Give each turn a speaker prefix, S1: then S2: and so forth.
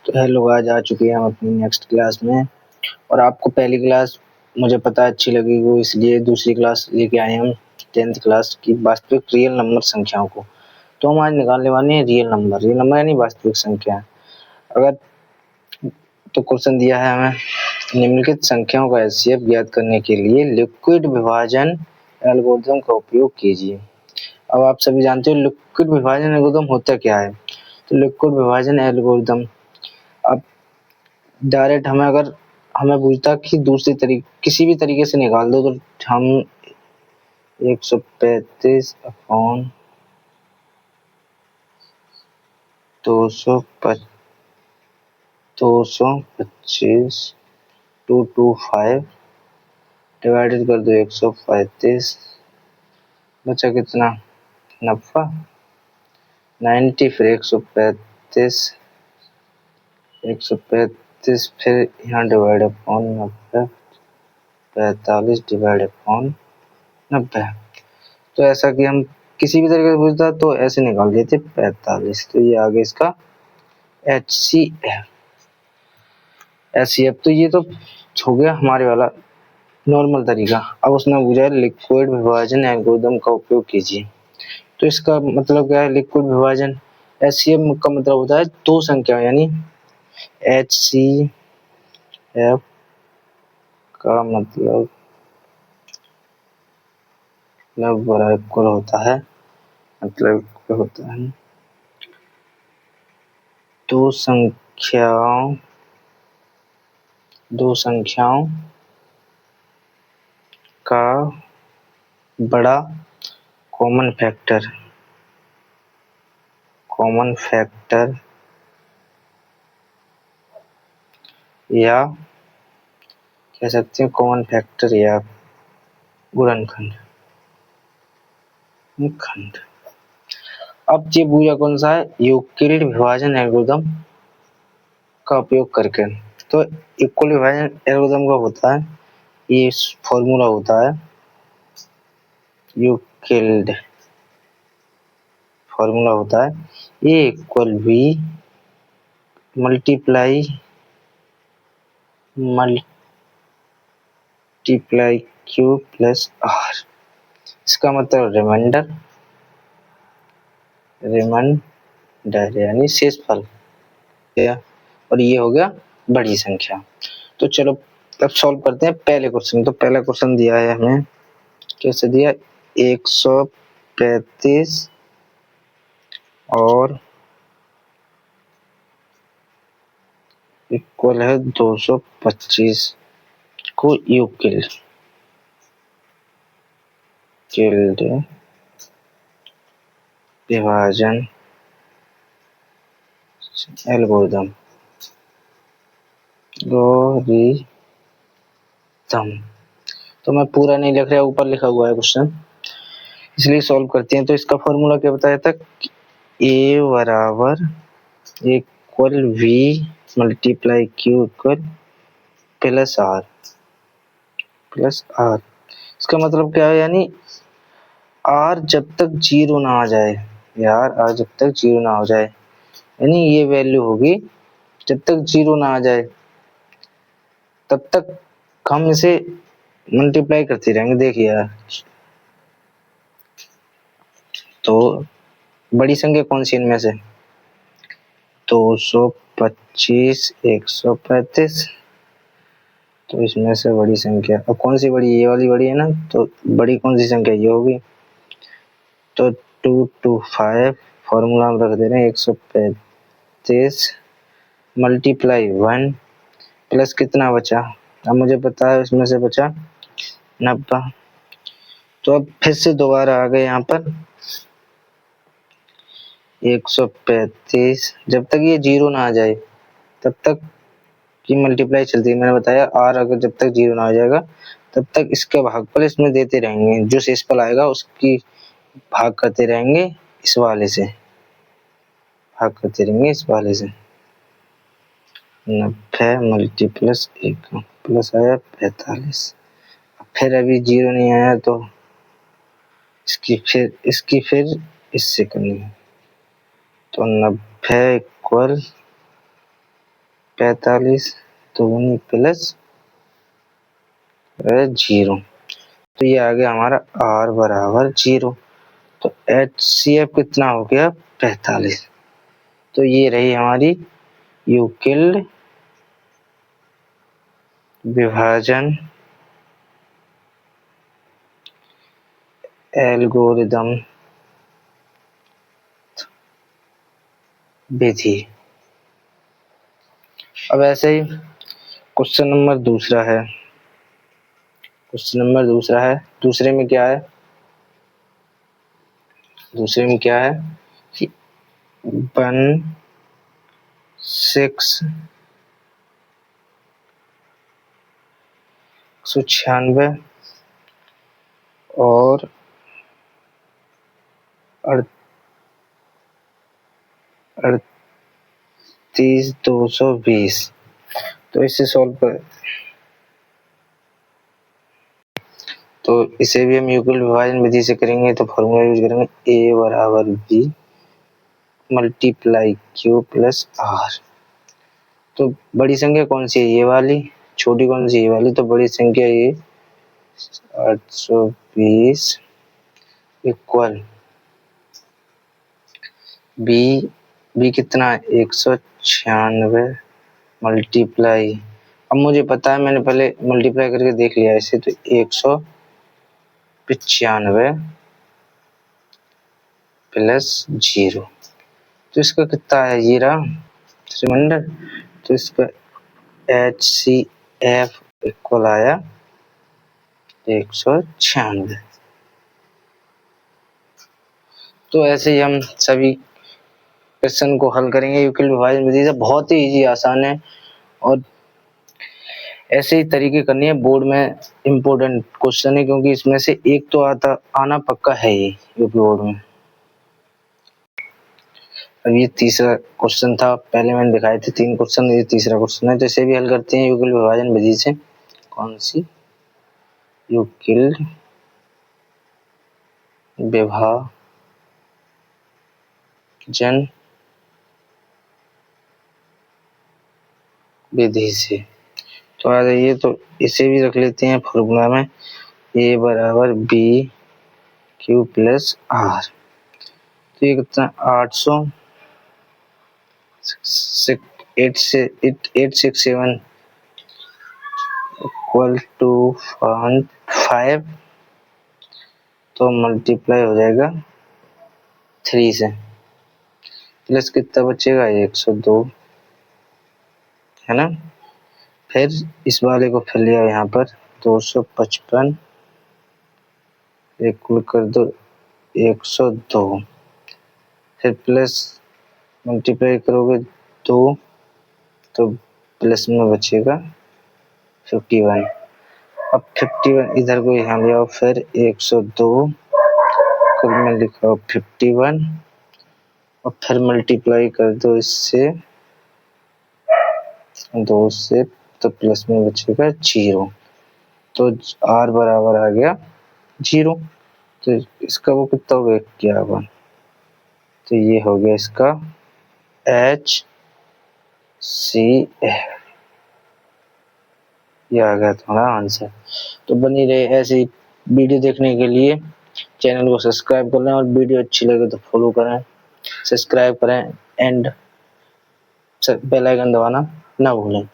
S1: तो हेलो, आज आ चुके हैं हम अपनी नेक्स्ट क्लास में। और आपको पहली क्लास मुझे पता अच्छी लगी वो, इसलिए दूसरी क्लास लेके आए हम 10th क्लास की वास्तविक रियल नंबर संख्याओं को। तो हम आज निकालने वाले हैं रियल नंबर यानी वास्तविक संख्या। अगर तो क्वेश्चन दिया है हमें, निम्नलिखित संख्याओं का एचसीएफ ज्ञात करने के लिए लिक्विड विभाजन एल्गोरिथम का उपयोग कीजिए। अब आप सभी जानते हो लिक्विड विभाजन एल्गोरिथम होता क्या है। तो लिक्विड विभाजन एल्गोरिथम, अब डायरेक्ट हमें पूछता कि दूसरी तरीके किसी भी तरीके से निकाल दो, तो हम 135 अपॉन 225 225 डिवाइडेड कर दो 135, बचा कितना 90 फिर 135 फिर यहाँ डिवाइड अपॉन 90, 45 डिवाइड अपॉन 90। तो ऐसा कि हम किसी भी तरीके से पूछता तो ऐसे निकाल देते 45। तो ये आगे इसका एचसीएफ। तो ये तो हो गया हमारे वाला नॉर्मल तरीका। अब उसने पूछा लिक्विड विभाजन एल्गोरिथम का उपयोग कीजिए। तो इसका मतलब क्या है, लिक्विड विभाजन एचसीएफ का मतलब होता है दो संख्या यानी एचसीएफ का मतलब इक्वल होता है, दो संख्याओं का बड़ा कॉमन फैक्टर या कह सकते हैं कॉमन फैक्टर या गुणनखंड। अब ये पूछा कौन सा है, यूक्लिड विभाजन एल्गोरिथम का उपयोग करके। तो इक्वल विभाजन एल्गोरिथम का होता है, ये फॉर्मूला होता है यूक्लिड फॉर्मूला होता है A equal B multiply Q plus R. इसका मतलब रिमाइंडर यानी शेषफल, और ये हो गया बड़ी संख्या। तो चलो अब सॉल्व करते हैं पहले क्वेश्चन। तो पहला क्वेश्चन दिया है हमें, कैसे दिया, 135 और इक्वल है 225 को यूक्लिड विभाजन एल्गोरिथम तो मैं पूरा नहीं लिख रहा, ऊपर लिखा हुआ है क्वेश्चन, इसलिए सॉल्व करते हैं। तो इसका फॉर्मूला क्या बताया था, ए बराबर equal V multiply Q equal plus R. इसका मतलब क्या है, यानी आर जब तक जीरो ना आ जाए, यानी ये वैल्यू होगी जब तक जीरो ना आ जाए तब तक हम इसे मल्टीप्लाई करते रहेंगे। देखिए यार, तो बड़ी संख्या कौन सी इनमें से, 225 135, तो इसमें से बड़ी संख्या अब कौन सी बड़ी, ये वाली बड़ी है ना, तो बड़ी कौन सी संख्या ये होगी। तो 225 फॉर्मूला हम रख दे रहे हैं 135 मल्टीप्लाई 1 प्लस कितना बचा, अब मुझे पता है इसमें से बचा 90। तो अब फिर से दोबारा आ गए यहाँ पर 135, जब तक ये जीरो ना आ जाए तब तक की मल्टीप्लाई चलती है। मैंने बताया आर अगर जब तक जीरो ना आ जाएगा तब तक इसके भागफल इसमें देते रहेंगे, जो शेषफल आएगा उसकी भाग करते रहेंगे इस वाले से, 90 मल्टीप्लस 1 प्लस आया 45। फिर अभी जीरो नहीं आया तो इसकी फिर इससे करनी है। तो 90 इक्वल 45 दूनी प्लस 0। तो ये आ गया हमारा r बराबर 0। तो HCF कितना हो गया 45। तो ये रही हमारी यूक्लिड विभाजन एल्गोरिदम विधि। अब ऐसे ही क्वेश्चन नंबर दूसरा है। दूसरे में क्या है कि 196 और 38220। तो इसे सॉल्व कर, तो इसे भी हम यूक्लिड विभाजन विधि से करेंगे। तो फॉर्मूला यूज करेंगे a बराबर b multiply q plus r। तो बड़ी संख्या कौन सी है, ये वाली, छोटी कौन सी, ये वाली। तो बड़ी संख्या ये 820 इक्वल बी कितना है 196 मल्टीप्लाई, अब मुझे पता है, मैंने पहले मल्टीप्लाई करके देख लिया इसे। तो 195 प्लस 0। तो इसका कितना है, ये रहा रिमाइंडर। तो इसका HCF इक्वल आया 196। तो ऐसे ही हम सभी क्वेश्चन को हल करेंगे यूक्लिड विभाजन विधि से। बहुत ही इजी, आसान है, और ऐसे ही तरीके करनी है। बोर्ड में इम्पोर्टेंट क्वेश्चन है, क्योंकि इसमें से एक तो आना पक्का है ही यूपी बोर्ड में। अब ये तीसरा क्वेश्चन था, पहले मैंने दिखाए थे 3 क्वेश्चन, ये तीसरा क्वेश्चन है। तो इसे भी हल करते हैं यूक्लिड विभाजन विधि से। कौन सी, यूक्लिड विभाजन विधि से। तो आ जाइए, तो इसे भी रख लेते हैं फॉर्मूला में, a बराबर b q प्लस r। तो ये कितना 867 इक्वल टू 5। तो मल्टीप्लाई हो जाएगा 3 से, प्लस कितना बचेगा 102, है ना। फिर इस वाले को फिर लिया यहाँ पर 255 इक्वल कर दो 102। फिर प्लस मल्टीप्लाई करोगे 2, तो प्लस में बचेगा 51। अब 51 इधर को यहाँ ले आओ, फिर 102 कल में लिखा 51, और फिर मल्टीप्लाई कर दो इससे 2 से, तो प्लस में बचेगा 0। तो r बराबर आ गया 0। तो इसका वो कितना हो गया 51। तो ये हो गया इसका HCF, ये आ गया तुम्हारा आंसर। तो बनी रहे ऐसी वीडियो देखने के लिए चैनल को सब्सक्राइब कर लें, और वीडियो अच्छी लगे तो फॉलो करें, सब्सक्राइब करें, एंड बेल आइकन दबाना ना भूलें।